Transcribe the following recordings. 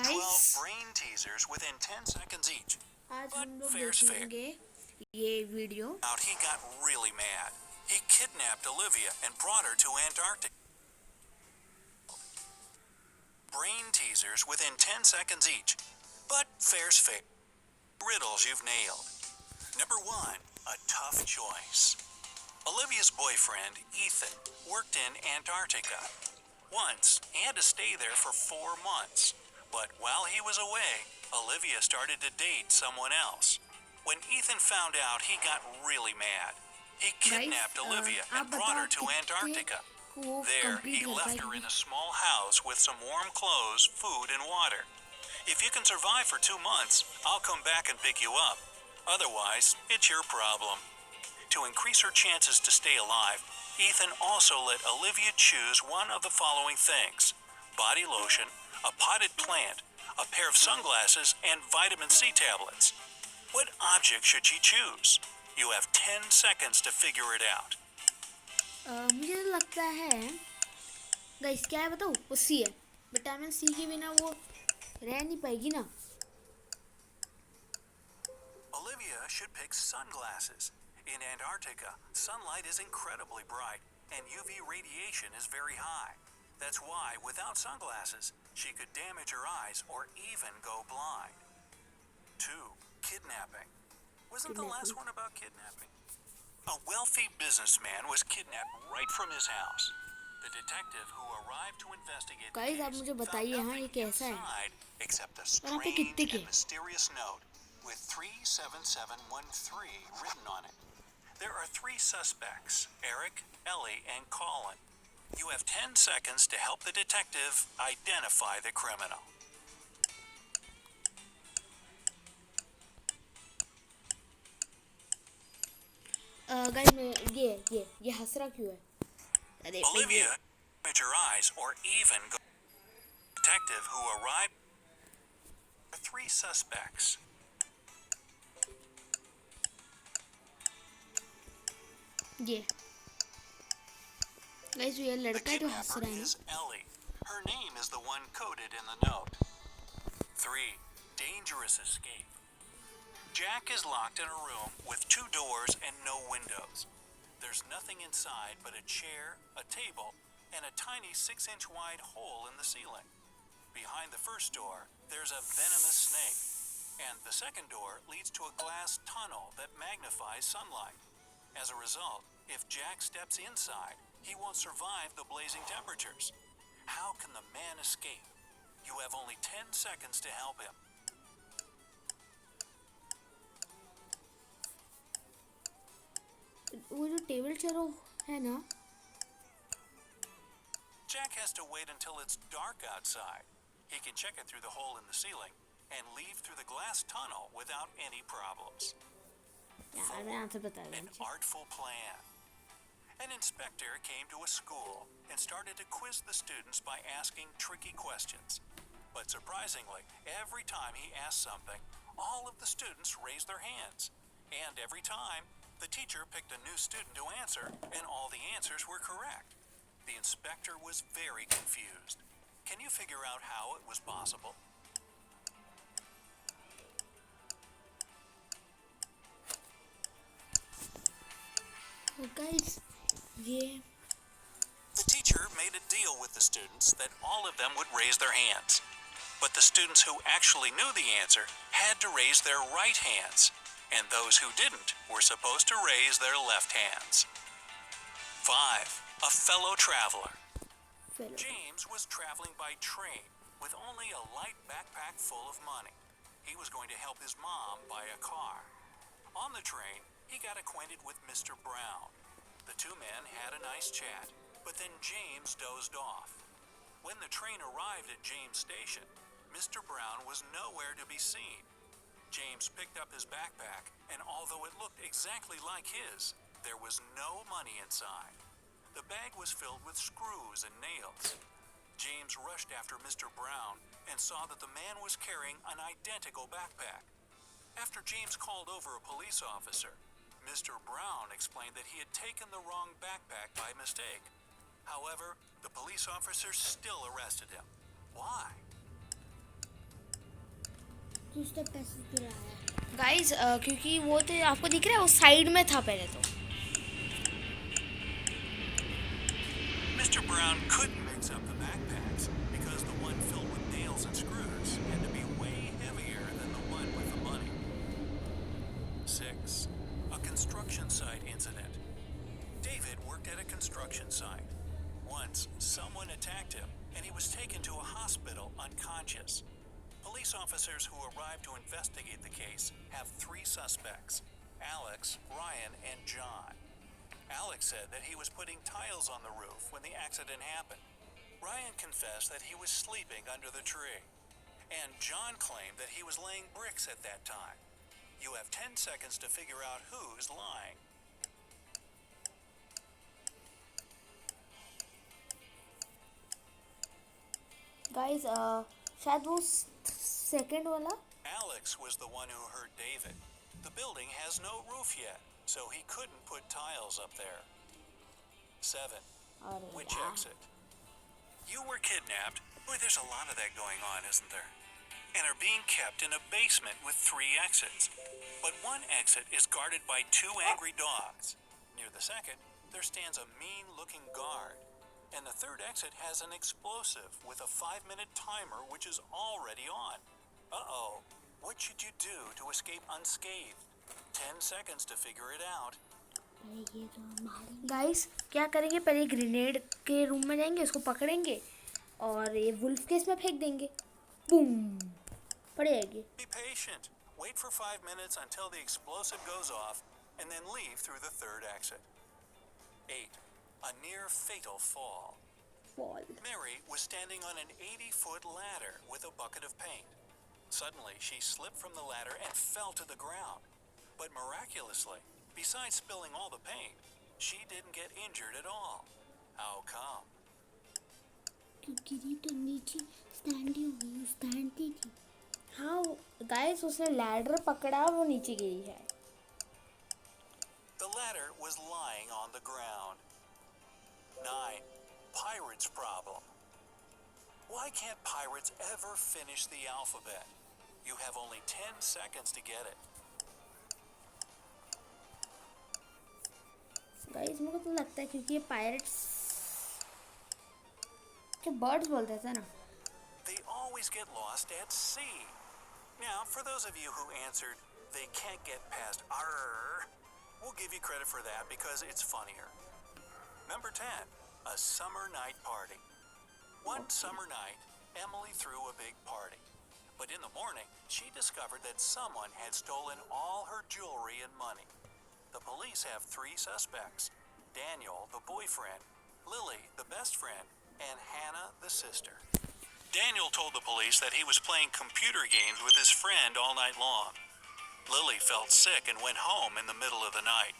12 guys, brain teasers within 10 seconds each. आज But हम लोग fair's fair. देखेंगे ये video. Out, he got really mad. He kidnapped Olivia and brought her to Antarctica. Brain teasers within 10 seconds each. But fair's fair. Riddles you've nailed. Number 1, a tough choice. Olivia's boyfriend, Ethan, worked in Antarctica. Once, he had to stay there for 4 months. But while he was away, Olivia started to date someone else. When Ethan found out, he got really mad. He kidnapped Olivia and brought her to Antarctica. There, he left her in a small house with some warm clothes, food, and water. If you can survive for 2 months, I'll come back and pick you up. Otherwise, it's your problem. To increase her chances to stay alive, Ethan also let Olivia choose one of the following things: body lotion, a potted plant, a pair of sunglasses, and vitamin C tablets. What object should she choose? You have 10 seconds to figure it out. मुझे तो लगता है guys, क्या है बताऊँ, वो सी है। Vitamin C के बिना वो रह नहीं पाएगी ना। Olivia should pick sunglasses. In Antarctica, sunlight is incredibly bright and UV radiation is very high. That's why, without sunglasses, she could damage her eyes or even go blind. 2, kidnapping. Wasn't the last one about kidnapping? A wealthy businessman was kidnapped right from his house. The detective who arrived to investigate the guys, आप case मुझे found बताइए, हाँ, ये nothing कैसा है? inside except a और यहाँ पे strange कितने के? and mysterious note with 37713 written on it. There are 3 suspects: Eric, Ellie, and Colin. You have 10 seconds to help the detective identify the criminal. Guys, ये हंस रहा क्यों है? अरे Olivia, damage her eyes or even go. Detective who arrived. 3 suspects. ये guys, ये The लड़का है जो हंस kidnapper रहा है। is Ellie. Her name is the one coded in the note. 3, dangerous escape. Jack is locked in a room with 2 doors and no windows. There's nothing inside but a chair, a table, and a tiny 6-inch wide hole in the ceiling. Behind the first door, there's a venomous snake, and the second door leads to a glass tunnel that magnifies sunlight. As a result, if Jack steps inside, he won't survive the blazing temperatures. How can the man escape? You have only 10 seconds to help him. वो जो table chair है ना, Jack has to wait until it's dark outside. He can check it through the hole in the ceiling and leave through the glass tunnel without any problems. यार मैं answer बता रहा An हूँ। artful plan. An inspector came to a school and started to quiz the students by asking tricky questions. But surprisingly, every time he asked something, all of the students raised their hands. And every time, the teacher picked a new student to answer, and all the answers were correct. The inspector was very confused. Can you figure out how it was possible? Guys, ये The teacher made a deal with the students that all of them would raise their hands. But the students who actually knew the answer had to raise their right hands, and those who didn't were supposed to raise their left hands. 5, a fellow traveler. James was traveling by train with only a light backpack full of money. He was going to help his mom buy a car. On the train, he got acquainted with Mr. Brown. The 2 men had a nice chat, but then James dozed off. When the train arrived at James Station, Mr. Brown was nowhere to be seen. James picked up his backpack, and although it looked exactly like his, there was no money inside. The bag was filled with screws and nails. James rushed after Mr. Brown and saw that the man was carrying an identical backpack. After James called over a police officer, Mr. Brown explained that he had taken the wrong backpack by mistake. However, the police officer still arrested him. Why? कुछ तो पैसे पे रहा है guys क्योंकि वो तो आपको दिख रहा है, वो साइड में था पहले तो. Mr. Brown couldn't mix up the backpacks because the one filled with nails and screws had to be way heavier than the one with the money. 6. A construction site incident. David worked at a construction site. Once, someone attacked him, and he was taken to a hospital unconscious. Police officers who arrived to investigate the case have 3 suspects: Alex, Ryan, and John. Alex said that he was putting tiles on the roof when the accident happened. Ryan confessed that he was sleeping under the tree. And John claimed that he was laying bricks at that time. You have 10 seconds to figure out who's lying. Guys शायद वो second वाला. Alex was the one who hurt David. The building has no roof yet, so he couldn't put tiles up there. 7. अरे Which यार. exit? You were kidnapped. Boy, there's a lot of that going on, isn't there? And are being kept in a basement with 3 exits. But one exit is guarded by 2 angry dogs. Near the second, there stands a mean-looking guard. And the third exit has an explosive with a 5-minute timer which is already on. Uh-oh. What should you do to escape unscathed? 10 seconds to figure it out. अरे ये तो मारेंगे guys क्या करेंगे, पहले grenade के room में जाएंगे, उसको पकड़ेंगे और ये वुल्फ केस में फेंक देंगे. बूम, पड़ जाएगी. Be patient. Wait for 5 minutes until the explosive goes off and then leave through the third exit. 8. A near fatal fall. Fall. Mary was standing on an 80-foot ladder with a bucket of paint. Suddenly, she slipped from the ladder and fell to the ground. But miraculously, besides spilling all the paint, she didn't get injured at all. How come? क्यों गिरी तो नीचे stand ही हुई stand थी हाँ guys उसने ladder पकड़ा, वो नीचे गिरी है. The ladder was lying on the ground. 9. Pirates problem. Why can't pirates ever finish the alphabet? You have only 10 seconds to get it. Guys मुझे तो लगता है क्योंकि ये पायरेट्स के बर्ड्स बोलते थे ना. They always get lost at sea. Now, for those of you who answered, they can't get past arr, we'll give you credit for that because it's funnier. Number 10, a summer night party. One summer night, Emily threw a big party. But in the morning, she discovered that someone had stolen all her jewelry and money. The police have 3 suspects: Daniel, the boyfriend, Lily, the best friend, and Hannah, the sister. Daniel told the police that he was playing computer games with his friend all night long. Lily felt sick and went home in the middle of the night.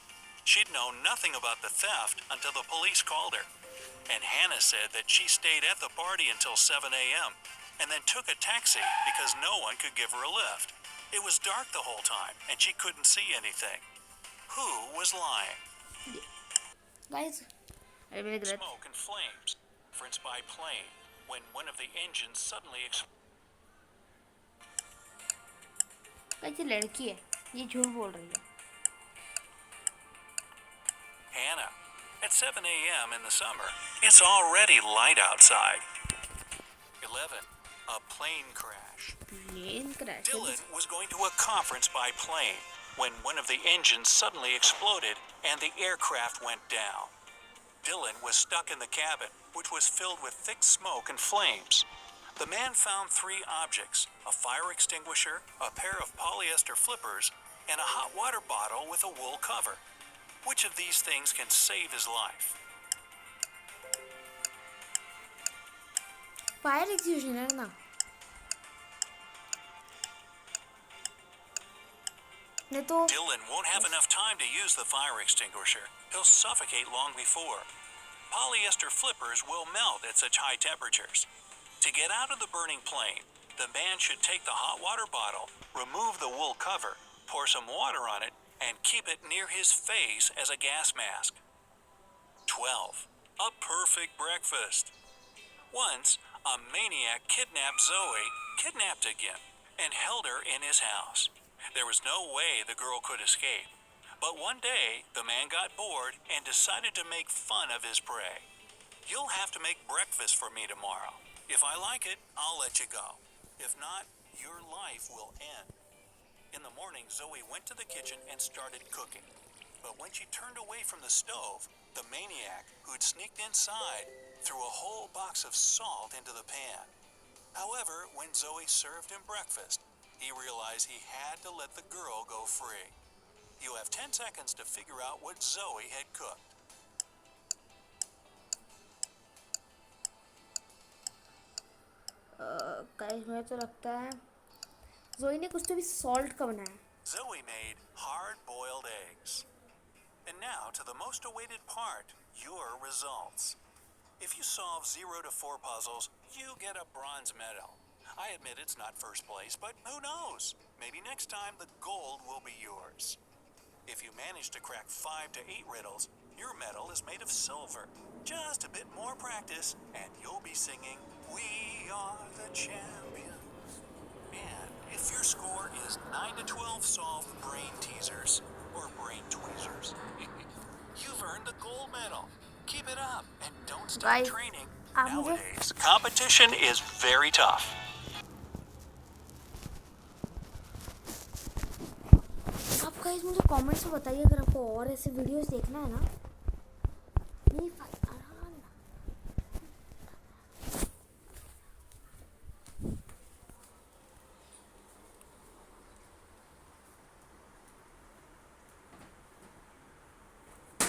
She'd known nothing about the theft until the police called her. And Hannah said that she stayed at the party until 7 a.m. and then took a taxi because no one could give her a lift. It was dark the whole time and she couldn't see anything. Who was lying? Guys अरे मेरे गलत. Smoke and flames. Difference by plane when one of the engines suddenly guys ये लड़की है, ये झूठ बोल रही है. Hannah. At 7 a.m. in the summer, it's already light outside. 11. A plane crash. Plane crash. Dylan was going to a conference by plane when one of the engines suddenly exploded and the aircraft went down. Dylan was stuck in the cabin, which was filled with thick smoke and flames. The man found 3 objects: a fire extinguisher, a pair of polyester flippers, and a hot water bottle with a wool cover. Which of these things can save his life? Fire extinguisher ना. नहीं तो Dylan won't have enough time to use the fire extinguisher. He'll suffocate long before. Polyester flippers will melt at such high temperatures. To get out of the burning plane, the man should take the hot water bottle, remove the wool cover, pour some water on it, and keep it near his face as a gas mask. 12. A perfect breakfast. Once, a maniac kidnapped Zoe, kidnapped again, and held her in his house. There was no way the girl could escape. But one day, the man got bored and decided to make fun of his prey. "You'll have to make breakfast for me tomorrow. If I like it, I'll let you go. If not, your life will end." In the morning, Zoe went to the kitchen and started cooking. But when she turned away from the stove, the maniac who'd sneaked inside threw a whole box of salt into the pan. However, when Zoe served him breakfast, he realized he had to let the girl go free. You have 10 seconds to figure out what Zoe had cooked. Guys मुझे तो लगता है जोई ने कुछ तो भी salt का बनाया. Zoe made hard-boiled eggs. And now to the most awaited part, your results. If you solve 0 to 4 puzzles, you get a bronze medal. I admit it's not first place, but who knows? Maybe next time the gold will be yours. If you manage to crack 5 to 8 riddles, your medal is made of silver. Just a bit more practice, and you'll be singing, "We are the champions." And if your score is 9 to 12 solved brain teasers, or brain tweezers, you've earned the gold medal. Keep it up, and don't stop Guys, training. आप मुझे Nowadays, competition is very tough. आप guys मुझे comments में बताइए अगर आपको और ऐसे वीडियोस देखना है ना. नहीं